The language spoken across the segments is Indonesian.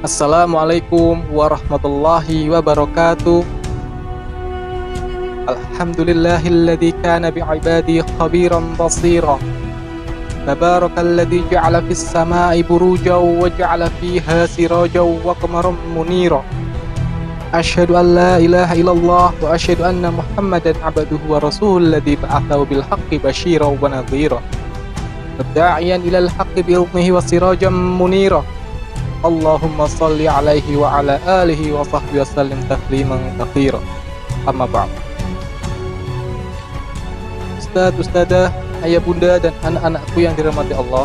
Assalamualaikum warahmatullahi wabarakatuh. Alhamdulillahilladzi kana bi'ibadihi khabiran basira. Tabarakalladzi ja'ala fis sama'i burujan wa ja'ala fiha sirajan wa qamaran munira. Asyhadu an la ilaha illallah wa asyhadu anna Muhammadan 'abduhu wa rasuluhu alladzi ba'atsahu bil haqqi basyiran wa nadhira. Da'iyan ilal haqqi bi idnihi wa sirajan munira. Allahumma salli alaihi wa ala alihi wa sahbihi wa sallim tasliman katsira. Amma ba'd. Ustaz, ustazah, ayah bunda dan anak-anakku yang dirahmati Allah.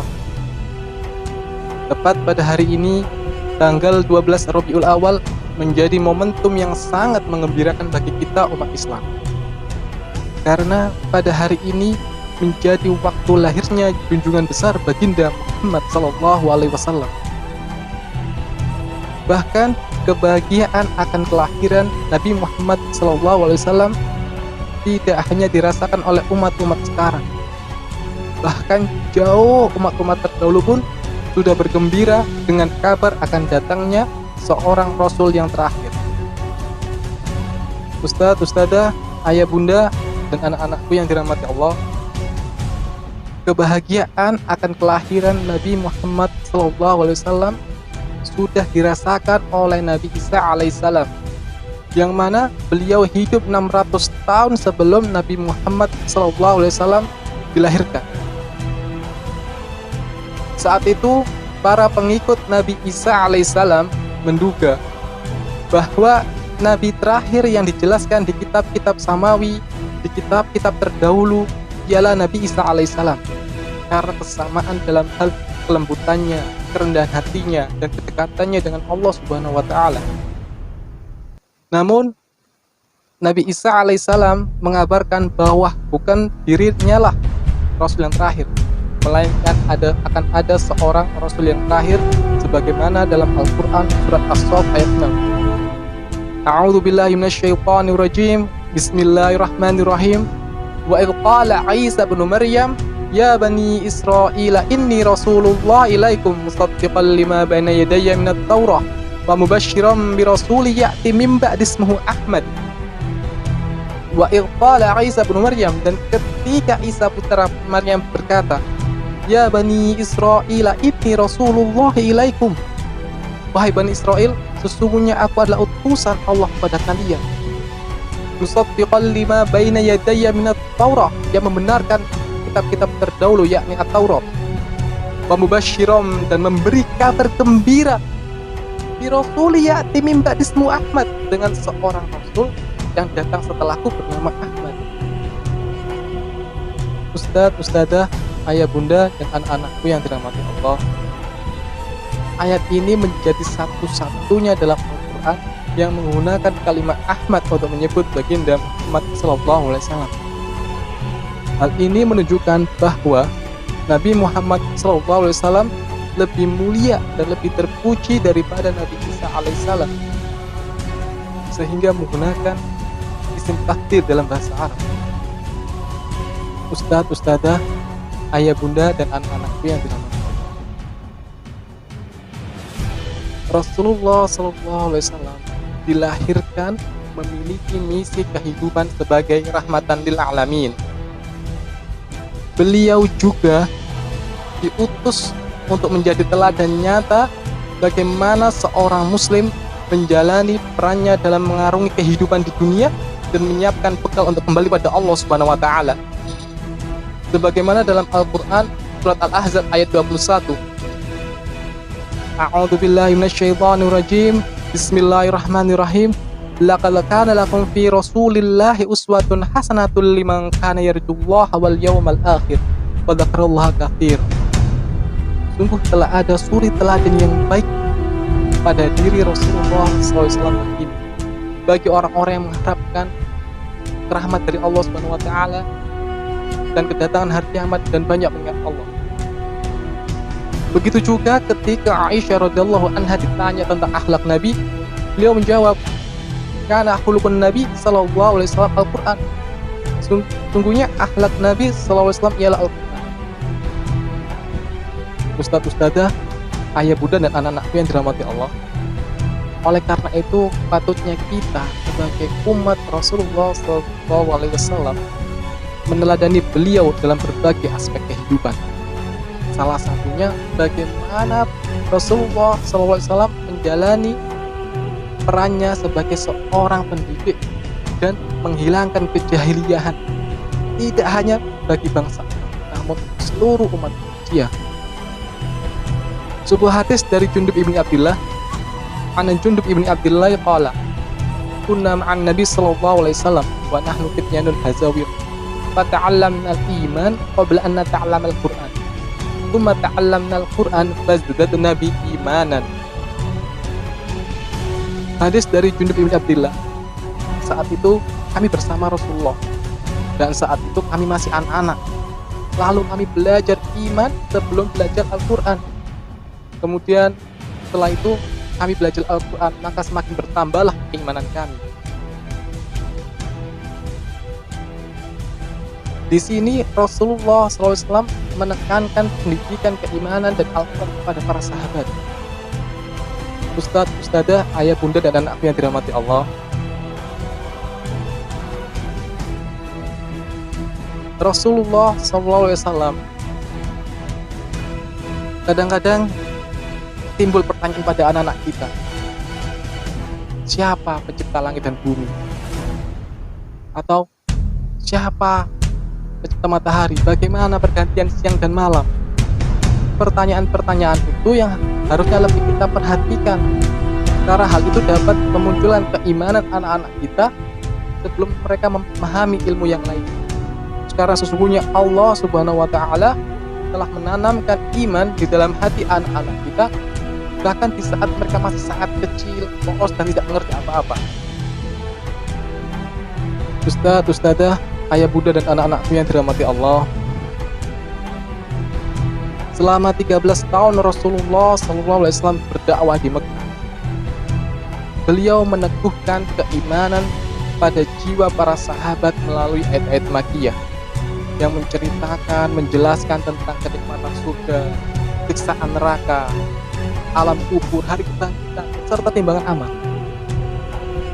Tepat pada hari ini, tanggal 12 Rabiul Awal, menjadi momentum yang sangat mengembirakan bagi kita umat Islam. Karena pada hari ini menjadi waktu lahirnya junjungan besar baginda Muhammad sallallahu alaihi wasallam. Bahkan kebahagiaan akan kelahiran Nabi Muhammad SAW tidak hanya dirasakan oleh umat-umat sekarang. Bahkan jauh umat-umat terdahulu pun sudah bergembira dengan kabar akan datangnya seorang Rasul yang terakhir. Ustaz, ustazah, ayah bunda, dan anak-anakku yang dirahmati Allah, kebahagiaan akan kelahiran Nabi Muhammad SAW sudah dirasakan oleh Nabi Isa alaihissalam, yang mana beliau hidup 600 tahun sebelum Nabi Muhammad SAW dilahirkan. Saat itu para pengikut Nabi Isa alaihissalam menduga bahwa Nabi terakhir yang dijelaskan di kitab-kitab samawi, di kitab-kitab terdahulu, ialah Nabi Isa alaihissalam, karena kesamaan dalam hal kelembutannya, kerendahan hatinya, dan kedekatannya dengan Allah Subhanahu wa Ta'ala. Namun Nabi Isa alaihissalam mengabarkan bahwa bukan dirinya lah Rasul yang terakhir, melainkan akan ada seorang Rasul yang terakhir, sebagaimana dalam Al-Quran surat As-Saff ayat 6. A'udzu billahi minasyaitonir rajim. Bismillahirrahmanirrahim. Wa idz qala Isa ibnu Maryam, ya bani Israila inni rasulullah ilaikum musaddiqan lima baina yadayya minat Taurah wa mubasysyiran bi rasulin ya'ti min ba'di ismihi Ahmad. Wa idz qala Isa ibnu Maryam, dan ketika Isa putra Maryam berkata, ya bani Israila inni rasulullah ilaikum, wahai bani Israel, sesungguhnya aku adalah utusan Allah kepada kalian, musaddiqan lima baina yadayya minat Taurah, yang membenarkan kitab-kitab terdahulu, yakni At-Taurat, wa mubasysyiran, dan memberi kabar gembira bi rasuli ya'ti min ba'di ismihi Ahmad, dengan seorang rasul yang datang setelahku bernama Ahmad. Ustaz, ustazah, ayah bunda, dan anak-anakku yang dirahmati Allah, ayat ini menjadi satu-satunya dalam Al-Quran yang menggunakan kalimat Ahmad untuk menyebut baginda Muhammad SAW. Hal ini menunjukkan bahwa Nabi Muhammad SAW lebih mulia dan lebih terpuji daripada Nabi Isa alaihissalam, sehingga menggunakan isim takdir dalam bahasa Arab. Ustaz, ustazah, ayah bunda, dan anak-anakku yang dirahmati Allah, Rasulullah SAW dilahirkan memiliki misi kehidupan sebagai rahmatan lil alamin. Beliau juga diutus untuk menjadi teladan nyata bagaimana seorang muslim menjalani perannya dalam mengarungi kehidupan di dunia dan menyiapkan bekal untuk kembali pada Allah Subhanahu wa Ta'ala. Sebagaimana dalam Al-Quran surat Al-Ahzab ayat 21. A'udzu billahi minasyaitonir rajim. Bismillahirrahmanirrahim. Laqad kana lakum fi rasulillahi uswatun hasanatun liman kana yarjullaha wal yawmal akhir wa dzakarallaha katsira. Sungguh telah ada suri teladan yang baik pada diri Rasulullah SAW ini bagi orang-orang yang mengharapkan rahmat dari Allah Subhanahu wa Ta'ala dan kedatangan hari kiamat dan banyak mengingat Allah. Begitu juga ketika Aisyah radhiyallahu anha ditanya tentang akhlak Nabi, beliau menjawab, karena khuluqun Nabi sallallahu alaihi wasallam Al-Qur'an. Sungguhnya akhlak Nabi sallallahu alaihi wasallam ialah Al-Qur'an. Ustaz, ustazah, ayah bunda, dan anak-anakku yang dirahmati Allah, Oleh karena itu, patutnya kita sebagai umat Rasulullah SAW meneladani beliau dalam berbagai aspek kehidupan. Salah satunya bagaimana Rasulullah SAW menjalani perannya sebagai seorang pendidik dan menghilangkan kejahiliahan, tidak hanya bagi bangsa, namun seluruh umat manusia. Sebuah hadis dari Jundub ibni Abdillah, Jundub ibni Abdillah qala, kunna ma'an Nabi sallallahu alaihi wasallam wa nahnu fityanun hazawir, fata'allamna al-iman qabla an nata'allama al-Qur'an, thumma ta'allamna al-Qur'an fazdadna bi imanan. Hadis dari Jundub ibni Abdillah. Saat itu kami bersama Rasulullah, dan saat itu kami masih anak-anak. Lalu kami belajar iman sebelum belajar Al-Quran. Kemudian setelah itu kami belajar Al-Quran, maka semakin bertambahlah keimanan kami. Di sini Rasulullah SAW menekankan pendidikan keimanan dan Al-Quran kepada para sahabat. Ustadz, ustadzah, ayah, bunda, dan anakku yang dirahmati Allah, Rasulullah SAW kadang-kadang timbul pertanyaan pada anak-anak kita, siapa pencipta langit dan bumi? Atau siapa pencipta matahari? Bagaimana pergantian siang dan malam? Pertanyaan-pertanyaan itu yang harusnya lebih kita perhatikan, karena hal itu dapat memunculkan keimanan anak-anak kita sebelum mereka memahami ilmu yang lain. Karena sesungguhnya Allah Subhanahu wa Ta'ala telah menanamkan iman di dalam hati anak-anak kita, bahkan di saat mereka masih sangat kecil, polos, dan tidak mengerti apa-apa. Ustadz, ustadzah, ayah, bunda, dan anak-anakku yang dirahmati Allah, selama 13 tahun Rasulullah SAW berdakwah di Mekah, beliau meneguhkan keimanan pada jiwa para sahabat melalui ayat-ayat Makkiyah yang menceritakan, menjelaskan tentang kenikmatan surga, siksaan neraka, alam kubur, hari kebangkitan, serta timbangan amal.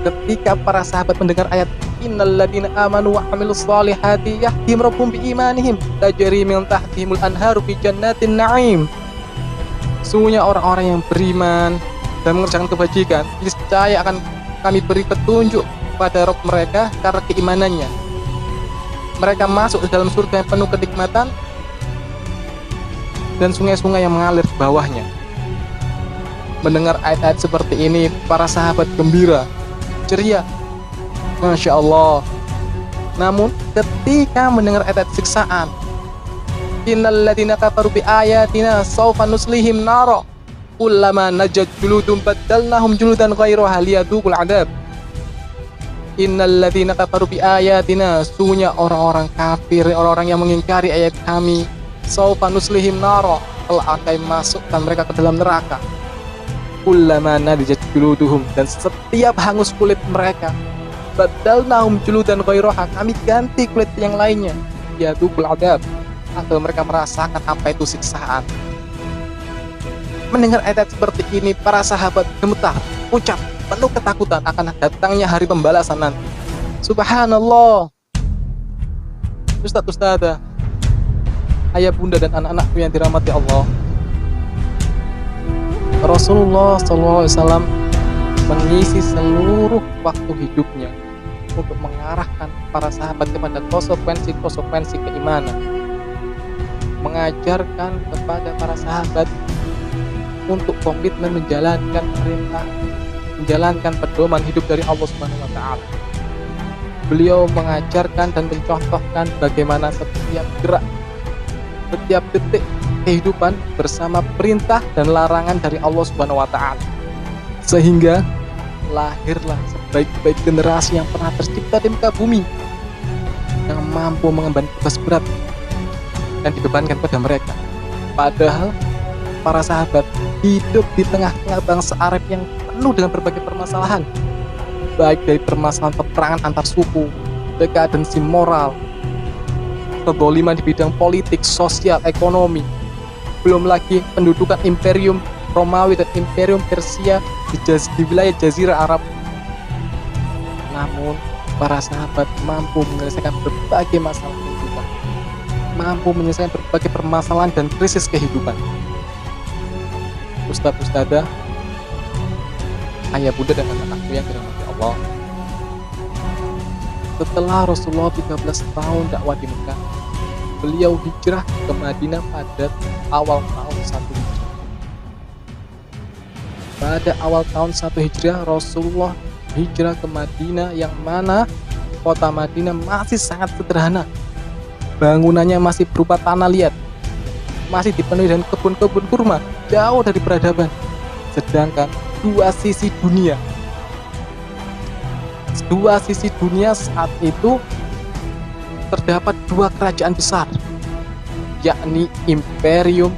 Ketika para sahabat mendengar ayat innal ladzina amanu wa 'amilus shalihati yahdihim rabbuhum biimanihim tajri min tahtihimul anharu fi jannatin na'im, sesungguhnya orang-orang yang beriman dan mengerjakan kebajikan, niscaya akan kami beri petunjuk pada Rabb mereka karena keimanannya. Mereka masuk ke dalam surga yang penuh kenikmatan dan sungai-sungai yang mengalir di bawahnya. Mendengar ayat-ayat seperti ini, para sahabat gembira, ceria, Masya Allah. Namun ketika mendengar ayat-ayat siksaan, innal ladzina kafaru bi ayatina sawfa nuslihim nara kullama najat juludum baddalnahum juludan ghairaha liyadhuqul adzab. Innal ladzina kafaru bi ayatina, sesungguhnya orang-orang kafir, orang-orang yang mengingkari ayat kami, sawfa nuslihim nara, telah akan masukkan mereka ke dalam neraka. Kullama nadijat juluduhum, dan setiap hangus kulit mereka, baddalnahum juludan ghairaha, kami ganti kulit yang lainnya, liyadhuqul adzab, agar mereka merasakan apa itu siksaan. Mendengar ayat seperti ini, para sahabat gemetar, ucap penuh ketakutan akan datangnya hari pembalasan nanti. Subhanallah. Ustadz, ustadzah, ayah, bunda, dan anak-anakku yang dirahmati Allah, Rasulullah SAW mengisi seluruh waktu hidupnya untuk mengarahkan para sahabat kepada konsekuensi-konsekuensi keimanan, mengajarkan kepada para sahabat untuk komitmen menjalankan perintah, menjalankan pedoman hidup dari Allah Subhanahu wa Ta'ala. Beliau mengajarkan dan mencontohkan bagaimana setiap gerak, setiap detik kehidupan bersama perintah dan larangan dari Allah Subhanahu wa Ta'ala, sehingga lahirlah sebaik-baik generasi yang pernah tercipta di muka bumi, yang mampu mengemban tugas berat dan dibebankan pada mereka. Padahal para sahabat hidup di tengah-tengah bangsa Arab yang penuh dengan berbagai permasalahan, baik dari permasalahan peperangan antar suku, dekadensi moral, kezaliman di bidang politik, sosial, ekonomi, belum lagi pendudukan imperium Romawi dan Imperium Persia di wilayah Jazirah Arab. Namun, para sahabat mampu menyelesaikan berbagai masalah kehidupan, mampu menyelesaikan berbagai permasalahan dan krisis kehidupan. Ustadz-ustadzah, ayah bunda dan anak-anakku yang dirahmati Allah, setelah Rasulullah 13 tahun dakwah di Mekah, beliau hijrah ke Madinah pada awal tahun 1 Hijriah. Pada awal tahun 1 Hijriah, Rasulullah hijrah ke Madinah, yang mana kota Madinah masih sangat sederhana. Bangunannya masih berupa tanah liat, masih dipenuhi dengan kebun-kebun kurma, jauh dari peradaban. Sedangkan dua sisi dunia saat itu terdapat dua kerajaan besar, yakni Imperium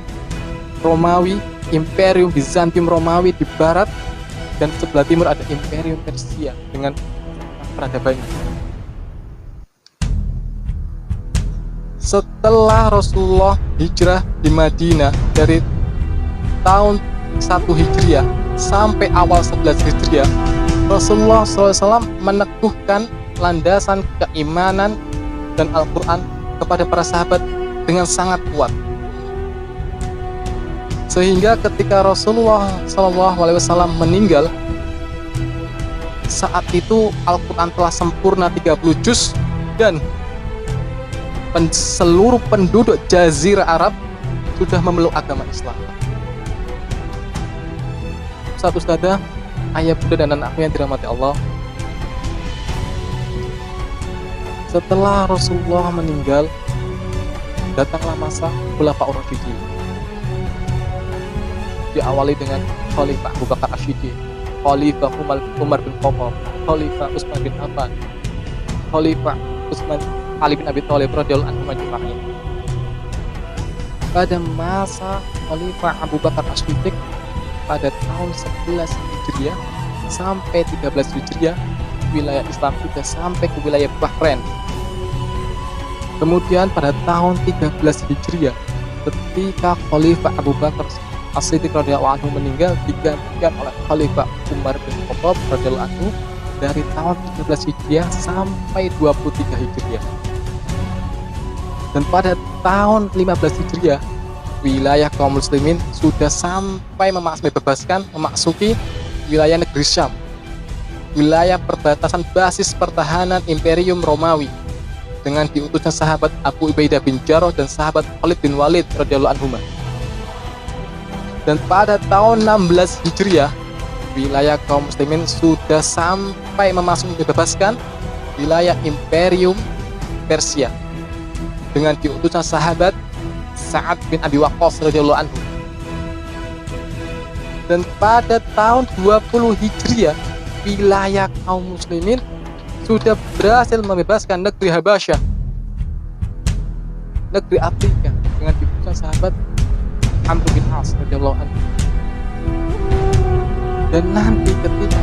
Romawi, Imperium Bizantium Romawi di barat, dan sebelah timur ada Imperium Persia dengan peradabannya. Setelah Rasulullah hijrah di Madinah dari tahun 1 Hijriah sampai awal 11 Hijriah, Rasulullah SAW meneguhkan landasan keimanan dan Al-Quran kepada para sahabat dengan sangat kuat. Sehingga ketika Rasulullah SAW meninggal, saat itu Al-Quran telah sempurna 30 juz dan seluruh penduduk Jazirah Arab sudah memeluk agama Islam. Ustadz-ustadzah, ayah bunda dan anakku yang dirahmati Allah, setelah Rasulullah meninggal, datanglah masa Khulafaur Rasyidin. Diawali dengan Khalifah Abu Bakar Asy-Syiddiq, Khalifah Umar bin Khattab, Khalifah Utsman bin Affan, Khalifah Ali bin Abi Thalib radhiyallahu anhu majma'in. Pada masa Khalifah Abu Bakar Asy-Syiddiq pada tahun 11 Hijriah sampai 13 Hijriah, wilayah Islam sudah sampai ke wilayah Bahrain. Kemudian pada tahun 13 Hijriah, ketika Khalifah Abu Bakar As-Siddiq radhiyallahu anhu meninggal, digantikan oleh Khalifah Umar bin Khattab radhiyallahu anhu dari tahun 13 Hijriah sampai 23 Hijriah. Dan pada tahun 15 Hijriah, wilayah kaum muslimin sudah sampai memasuki wilayah negeri Syam, wilayah perbatasan basis pertahanan Imperium Romawi, dengan diutusnya sahabat Abu Ubaidah bin Jarrah dan sahabat Khalid bin Walid radhiyallahu anhuma. Dan pada tahun 16 Hijriah, wilayah kaum muslimin sudah sampai membebaskan wilayah Imperium Persia dengan diutusnya sahabat Sa'ad bin Abi Waqqas radhiyallahu anhu. Dan pada tahun 20 Hijriah, wilayah kaum muslimin sudah berhasil membebaskan negeri Habasyah, negeri Afrika, dengan diutusnya sahabat Amr bin As radhiyallahu anhu. Dan nanti ketika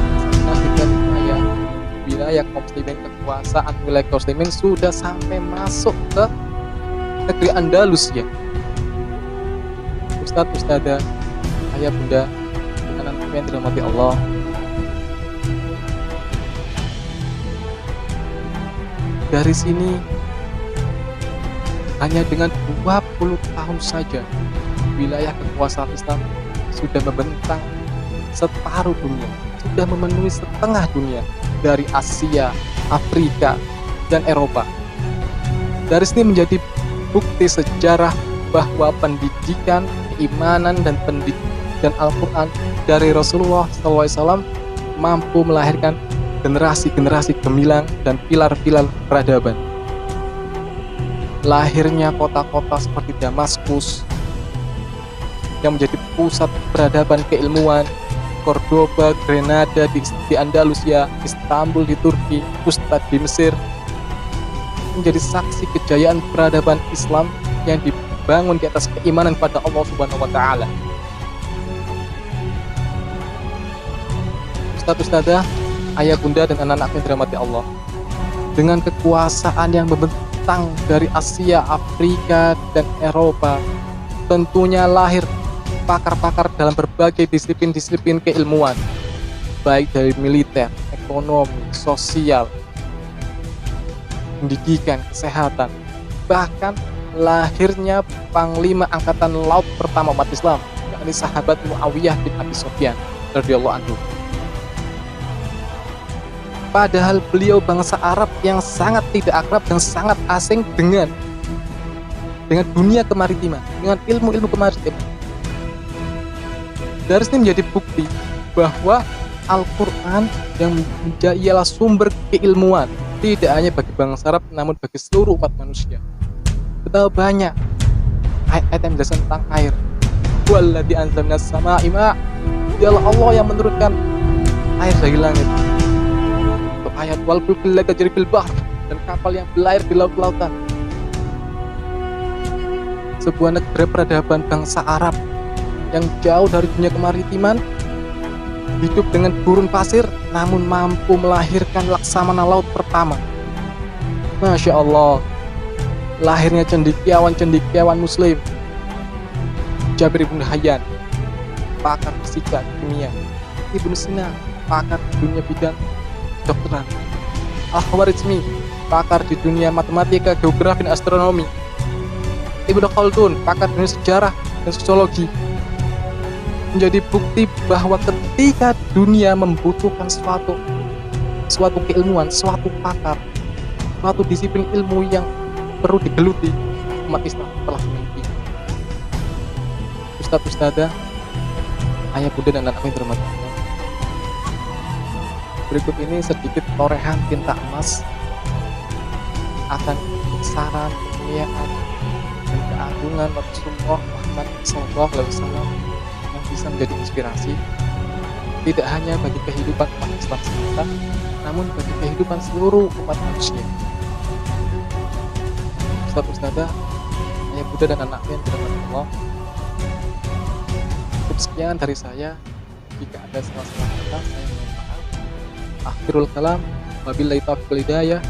wilayah kaum muslimin, kekuasaan wilayah kaum muslimin sudah sampai masuk ke negeri Andalusia. Ustadz-ustadzah, ayah bunda, anak-anak yang dirahmati Allah, dari sini hanya dengan 20 tahun saja wilayah kekuasaan Islam sudah membentang separuh dunia, sudah memenuhi setengah dunia, dari Asia, Afrika, dan Eropa. Dari sini menjadi bukti sejarah bahwa pendidikan, keimanan, dan Al-Quran dari Rasulullah SAW mampu melahirkan generasi-generasi gemilang dan pilar-pilar peradaban. Lahirnya kota-kota seperti Damaskus yang menjadi pusat peradaban keilmuan, Cordoba, Grenada di Andalusia, Istanbul di Turki, Fustat di Mesir, menjadi saksi kejayaan peradaban Islam yang dibangun di atas keimanan pada Allah Subhanahu wa taala. Ustadz-ustadzah, ayah bunda dan anak-anak yang dirahmati Allah, dengan kekuasaan yang membentang dari Asia, Afrika, dan Eropa, tentunya lahir pakar-pakar dalam berbagai disiplin-disiplin keilmuan, baik dari militer, ekonomi, sosial, pendidikan, kesehatan, bahkan lahirnya Panglima Angkatan Laut pertama umat Islam, yakni sahabat Muawiyah bin Abi Sufyan radhiyallahu anhu. Padahal beliau bangsa Arab yang sangat tidak akrab dan sangat asing dengan dunia kemaritiman, dengan ilmu-ilmu kemaritiman. Dari sini menjadi bukti bahwa Al-Quran yang ialah sumber keilmuan tidak hanya bagi bangsa Arab namun bagi seluruh umat manusia. Betapa banyak ayat-ayat yang menjelaskan tentang air. Walladzi anzalna as-samaa'a ma', dialah Allah yang menurunkan air dari langit. Untuk ayat wal fulkil ladzii tajri fil bahr, dan kapal yang berlayar di laut-lautan. Sebuah negara peradaban bangsa Arab yang jauh dari dunia kemaritiman, hidup dengan gurun pasir namun mampu melahirkan laksamana laut pertama. Masya Allah, lahirnya cendekiawan muslim Jabir bin Hayyan, pakar fisika kimia, Ibnu Sina, pakar di dunia bidang kedokteran, Al-Khwarizmi, pakar di dunia matematika, geografi, dan astronomi, Ibnu Khaldun, pakar di dunia sejarah dan sosiologi. Menjadi bukti bahwa ketika dunia membutuhkan suatu keilmuan, suatu pakar, suatu disiplin ilmu yang perlu digeluti, umat Islam telah memiliki. Ustadz-ustadzah, ayah bunda dan anak yang terhormat, berikut ini sedikit torehan tinta emas akan saran, kemuliaan, dan keagungan Rasulullah Muhammad SAW yang bisa menjadi inspirasi tidak hanya bagi kehidupan umat Islam semata, namun bagi kehidupan seluruh umat manusia. Ustadz-ustadzah, ayah bunda dan anak yang dirahmati Allah, cukup sekian dari saya. Jika ada salah-salah kata, saya mohon maaf. Akhirul kalam, wabillahi taufiq wal hidayah.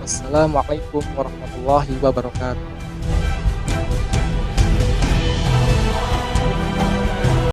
Wassalamualaikum warahmatullahi wabarakatuh.